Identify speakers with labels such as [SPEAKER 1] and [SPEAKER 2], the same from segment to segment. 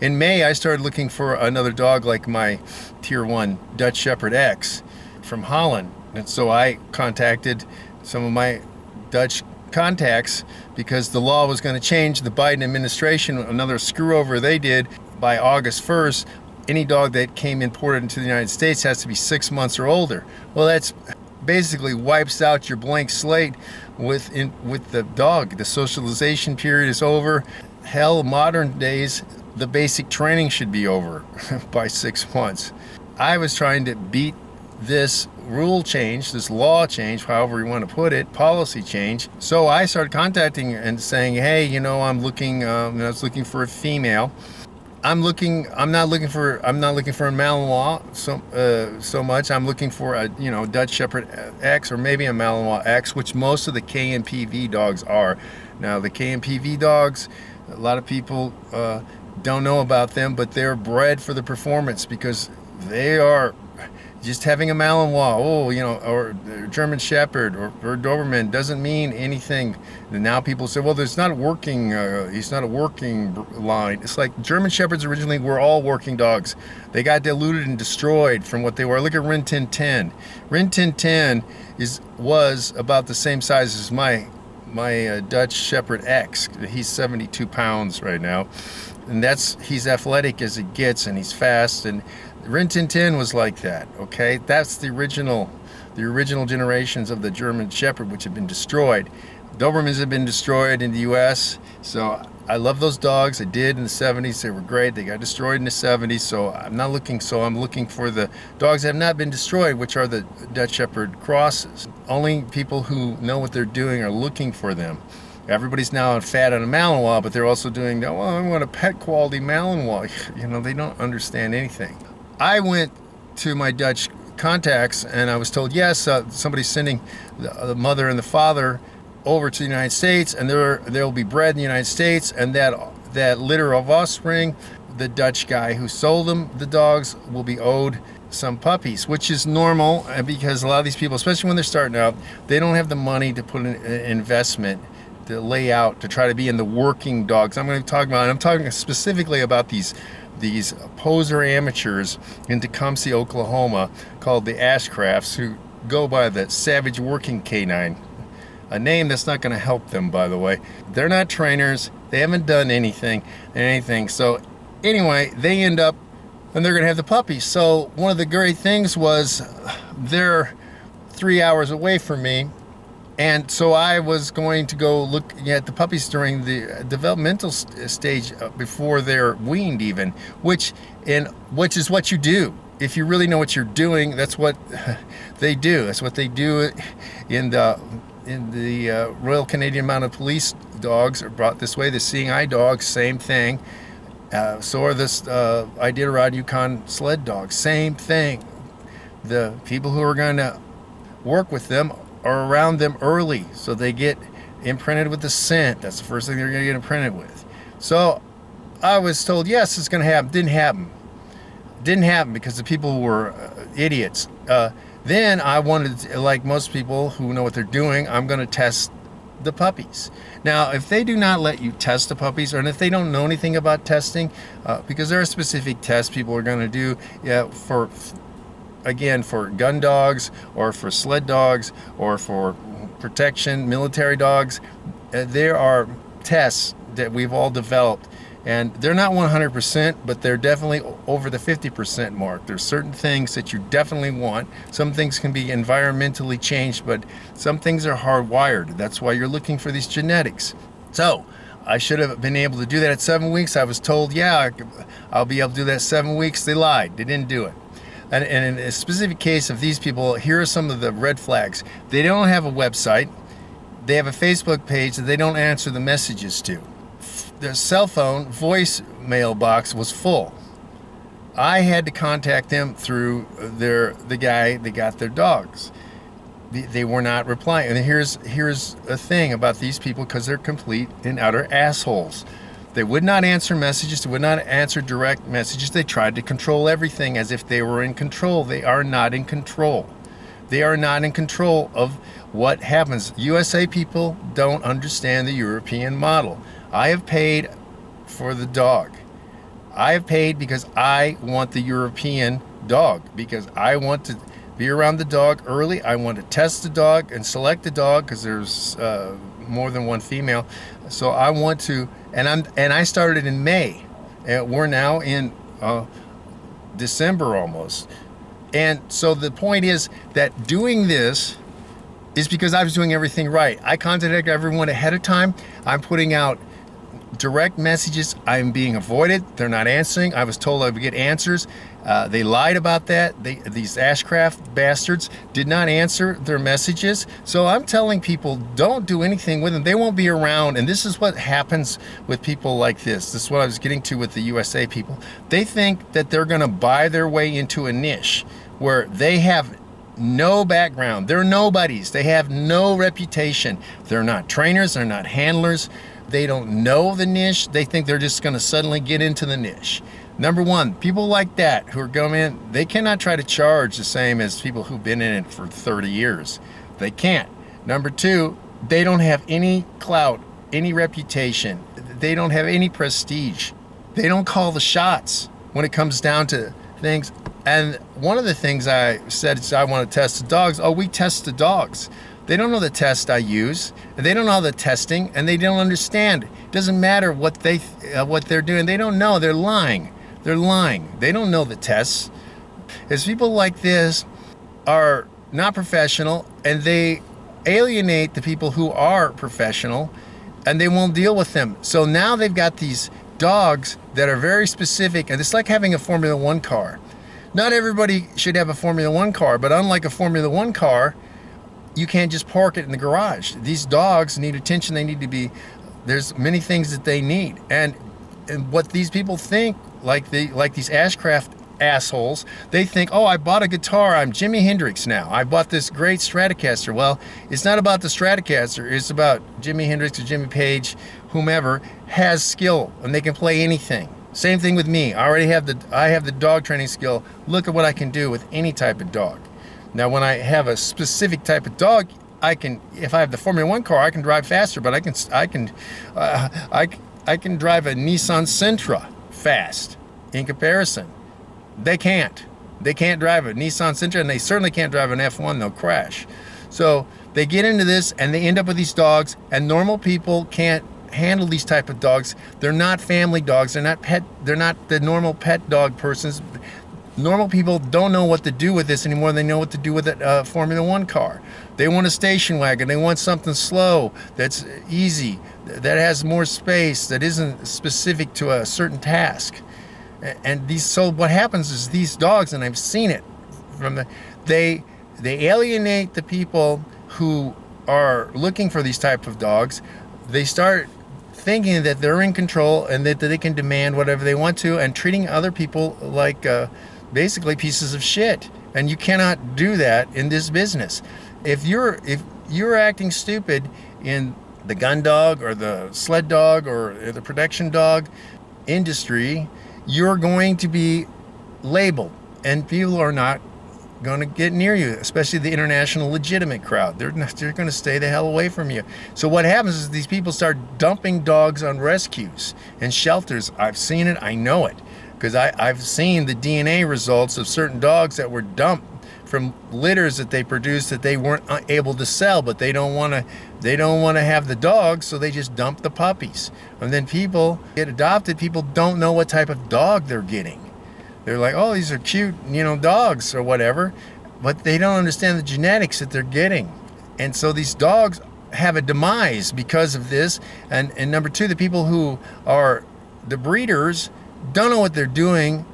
[SPEAKER 1] In May, I started looking for another dog like my Tier 1 Dutch Shepherd X from Holland. And so I contacted some of my Dutch contacts because the law was going to change. The Biden administration, another screw over they did, by August 1st, any dog that came imported into the United States has to be 6 months or older. Well, that's basically wipes out your blank slate with the dog. The socialization period is over. Hell, modern days, the basic training should be over by 6 months. I was trying to beat this rule change, this law change, however you want to put it, policy change. So I started contacting and saying, hey, I'm looking, I was looking for a female. I'm not looking for a Malinois so much. I'm looking for a Dutch Shepherd X or maybe a Malinois X, which most of the KMPV dogs are. Now the KMPV dogs, a lot of people don't know about them, but they're bred for the performance because they are just having a Malinois, or German Shepherd or Doberman doesn't mean anything. And now people say, well, there's not a working, he's not a working line. It's like German Shepherds originally were all working dogs. They got diluted and destroyed from what they were. Look at Rin Tin Tin. Rin Tin Tin was about the same size as my Dutch Shepherd X. He's 72 pounds right now. And he's athletic as it gets, and he's fast, and Rin Tin Tin was like that, okay? That's the original generations of the German Shepherd, which have been destroyed. Dobermans have been destroyed in the U.S., so I love those dogs. I did in the 70s. They were great. They got destroyed in the 70s, so I'm looking for the dogs that have not been destroyed, which are the Dutch Shepherd crosses. Only people who know what they're doing are looking for them. Everybody's now fat on a Malinois, but they're also doing, well, I want a pet quality Malinois. They don't understand anything. I went to my Dutch contacts and I was told, yes, somebody's sending the mother and the father over to the United States, and they'll be bred in the United States, and that litter of offspring, the Dutch guy who sold them the dogs will be owed some puppies, which is normal because a lot of these people, especially when they're starting out, they don't have the money to put an investment to lay out to try to be in the working dogs. I'm talking specifically about these poser amateurs in Tecumseh, Oklahoma, called the Ashcrafts, who go by the Savage Working Canine, a name that's not going to help them, by the way. They're not trainers. They haven't done anything. So anyway, they end up, and they're going to have the puppies. So one of the great things was they're 3 hours away from me. And so I was going to go look at the puppies during the developmental stage before they're weaned even, which is what you do. If you really know what you're doing, that's what they do. That's what they do in the Royal Canadian Mounted Police dogs are brought this way. The Seeing Eye dogs, same thing. So are this Iditarod Yukon sled dogs, same thing. The people who are going to work with them are around them early, so they get imprinted with the scent. That's the first thing they're going to get imprinted with. So I was told, yes, it's going to happen. Didn't happen because the people were idiots. Then I wanted, like most people who know what they're doing, I'm going to test the puppies. Now, if they do not let you test the puppies, or if they don't know anything about testing, because there are specific tests people are going to do, for gun dogs or for sled dogs or for protection, military dogs, there are tests that we've all developed, and they're not 100%, but they're definitely over the 50% mark. There's certain things that you definitely want. Some things can be environmentally changed, but some things are hardwired. That's why you're looking for these genetics. So I should have been able to do that at 7 weeks. I was told, I'll be able to do that 7 weeks. They lied. They didn't do it. And in a specific case of these people, here are some of the red flags. They don't have a website. They have a Facebook page that they don't answer the messages to. Their cell phone voicemail box was full. I had to contact them through the guy that got their dogs. They were not replying. And here's a thing about these people, because they're complete and utter assholes. They would not answer messages. They would not answer direct messages. They tried to control everything as if they were in control. They are not in control. They are not in control of what happens. USA people don't understand the European model. I have paid for the dog. I have paid because I want the European dog, because I want to be around the dog early. I want to test the dog and select the dog because there's more than one female. So I want to, and I started in May, and we're now in December almost. And so the point is that doing this is because I was doing everything right. I contacted everyone ahead of time. I'm putting out direct messages. I'm being avoided. They're not answering. I was told I would get answers. They lied about that. These Ashcraft bastards did not answer their messages. So I'm telling people, don't do anything with them. They won't be around. And this is what happens with people like this. This is what I was getting to with the USA people. They think that they're going to buy their way into a niche where they have no background. They're nobodies. They have no reputation. They're not trainers. They're not handlers. They don't know the niche. They think they're just going to suddenly get into the niche. Number one, people like that who are going in, they cannot try to charge the same as people who've been in it for 30 years. They can't. Number two, they don't have any clout, any reputation. They don't have any prestige. They don't call the shots when it comes down to things. And one of the things I said is I want to test the dogs. Oh, we test the dogs. They don't know the test I use. They don't know the testing, and they don't understand. It doesn't matter what they're doing. They don't know. They're lying. They're lying. They don't know the tests. As people like this are not professional, and they alienate the people who are professional, and they won't deal with them. So now they've got these dogs that are very specific, and it's like having a Formula One car. Not everybody should have a Formula One car, but unlike a Formula One car, you can't just park it in the garage. These dogs need attention. They need to be, there's many things that they need. And what these people think, like these Ashcraft assholes, they think, oh, I bought a guitar, I'm Jimi Hendrix now. I bought this great Stratocaster. Well, it's not about the Stratocaster. It's about Jimi Hendrix or Jimmy Page, whomever has skill and they can play anything. Same thing with me. I have the dog training skill. Look at what I can do with any type of dog. Now, when I have a specific type of dog, I can, if I have the Formula One car, I can drive faster, but I can drive a Nissan Sentra fast in comparison. They can't. They can't drive a Nissan Sentra, and they certainly can't drive an F1. They'll crash. So they get into this, and they end up with these dogs, and normal people can't handle these type of dogs. They're not family dogs. They're not pet. They're not the normal pet dog persons. Normal people don't know what to do with this anymore. They know what to do with a Formula One car. They want a station wagon. They want something slow, that's easy, that has more space, that isn't specific to a certain task. And so what happens is these dogs, and I've seen it, they alienate the people who are looking for these type of dogs. They start thinking that they're in control and that they can demand whatever they want to, and treating other people like basically pieces of shit. And you cannot do that in this business. If you're acting stupid in the gun dog or the sled dog or the production dog industry, you're going to be labeled, and people are not going to get near you, especially the international legitimate crowd. They're going to stay the hell away from you. So what happens is these people start dumping dogs on rescues and shelters. I've seen it. I know it, because I've seen the DNA results of certain dogs that were dumped from litters that they produced that they weren't able to sell, but they don't want to have the dogs, so they just dump the puppies. And then people get adopted. People don't know what type of dog they're getting. They're like, oh, these are cute, dogs or whatever, but they don't understand the genetics that they're getting. And so these dogs have a demise because of this. And number two, the people who are the breeders don't know what they're doing.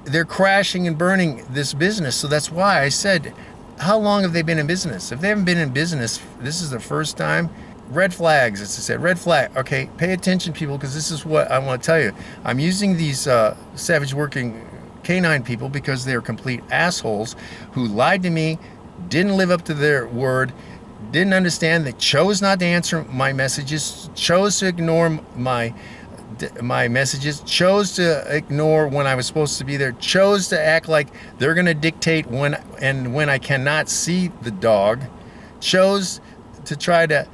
[SPEAKER 1] They're crashing and burning this business. So that's why I said, how long have they been in business? If they haven't been in business, this is the first time. Red flags, as I said, red flag. Okay, pay attention, people, because this is what I want to tell you. I'm using these savage working canine people because they're complete assholes who lied to me, didn't live up to their word, didn't understand. They chose not to answer my messages, chose to ignore my messages, chose to ignore when I was supposed to be there, chose to act like they're going to dictate when I cannot see the dog, chose to try to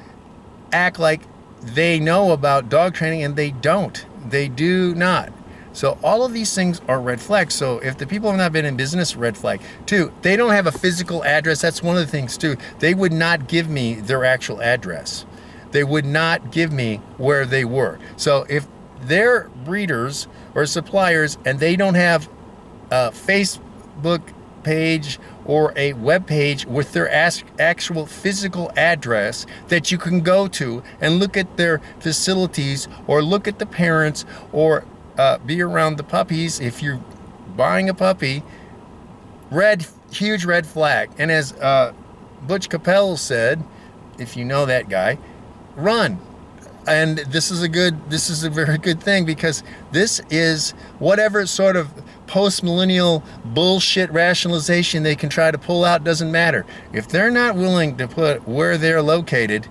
[SPEAKER 1] act like they know about dog training, and they don't. They do not. So all of these things are red flags. So if the people have not been in business, red flag. 2, they don't have a physical address. That's one of the things too. They would not give me their actual address. They would not give me where they were. So if they're breeders or suppliers and they don't have a Facebook page or a web page with their actual physical address that you can go to and look at their facilities or look at the parents or be around the puppies, if you're buying a puppy, huge red flag. And as Butch Capel said, if you know that guy, run. And this is a very good thing, because this is whatever sort of post-millennial bullshit rationalization they can try to pull out, doesn't matter. If they're not willing to put where they're located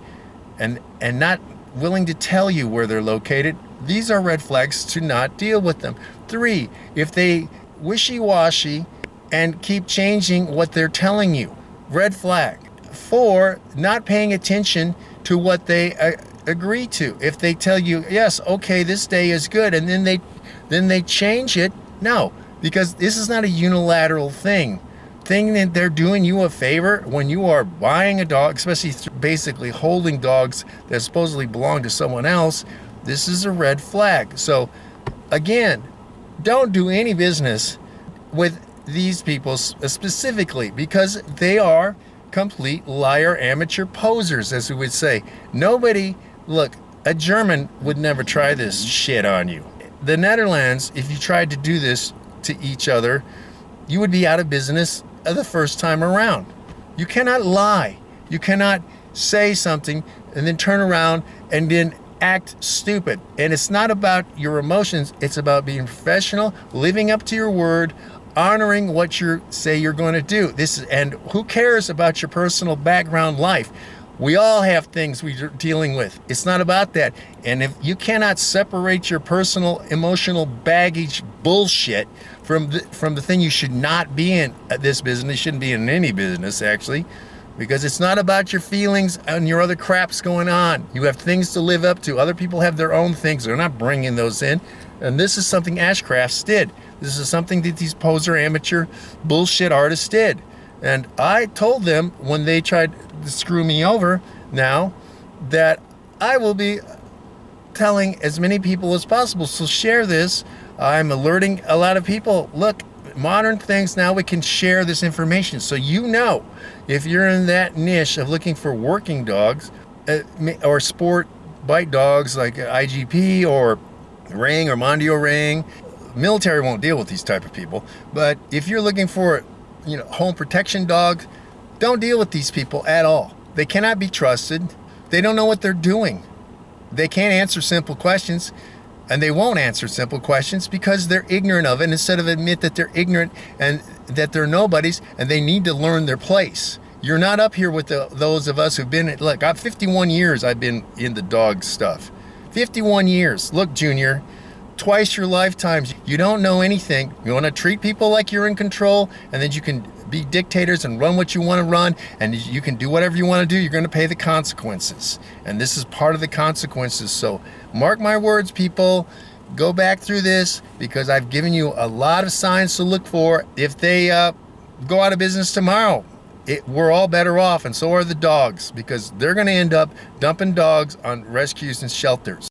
[SPEAKER 1] and not willing to tell you where they're located, these are red flags to not deal with them. 3, if they wishy-washy and keep changing what they're telling you, red flag. 4, not paying attention to what they agree to. If they tell you, yes, okay, this day is good, and then they change it, no, because this is not a unilateral thing that they're doing you a favor when you are buying a dog, especially basically holding dogs that supposedly belong to someone else. This is a red flag. So again, don't do any business with these people specifically, because they are complete liar, amateur posers, as we would say. Look, a German would never try this shit on you. The Netherlands, if you tried to do this to each other, you would be out of business the first time around. You cannot lie. You cannot say something and then turn around and then act stupid. And it's not about your emotions. It's about being professional, living up to your word, honoring what you say you're going to do. And who cares about your personal background life? We all have things we're dealing with. It's not about that. And if you cannot separate your personal emotional baggage bullshit from the thing you should not be in this business, you shouldn't be in any business actually, because it's not about your feelings and your other craps going on. You have things to live up to. Other people have their own things. They're not bringing those in. And this is something Ashcrafts did. This is something that these poser amateur bullshit artists did. And I told them when they tried to screw me over now that I will be telling as many people as possible. So share this. I'm alerting a lot of people. Look, modern things now, we can share this information. So you know, if you're in that niche of looking for working dogs or sport bite dogs like IGP or Ring or Mondio Ring, military won't deal with these type of people. But if you're looking for home protection dogs, don't deal with these people at all. They cannot be trusted. They don't know what they're doing. They can't answer simple questions, and they won't answer simple questions because they're ignorant of it. And instead of admit that they're ignorant and that they're nobodies and they need to learn their place. You're not up here with those of us who've been, look, I've 51 years I've been in the dog stuff. 51 years. Look, Junior, twice your lifetimes. You don't know anything. You want to treat people like you're in control, and then you can be dictators and run what you want to run, and you can do whatever you want to do. You're going to pay the consequences, and this is part of the consequences. So mark my words, people. Go back through this, because I've given you a lot of signs to look for. If they go out of business tomorrow, we're all better off, and so are the dogs, because they're going to end up dumping dogs on rescues and shelters.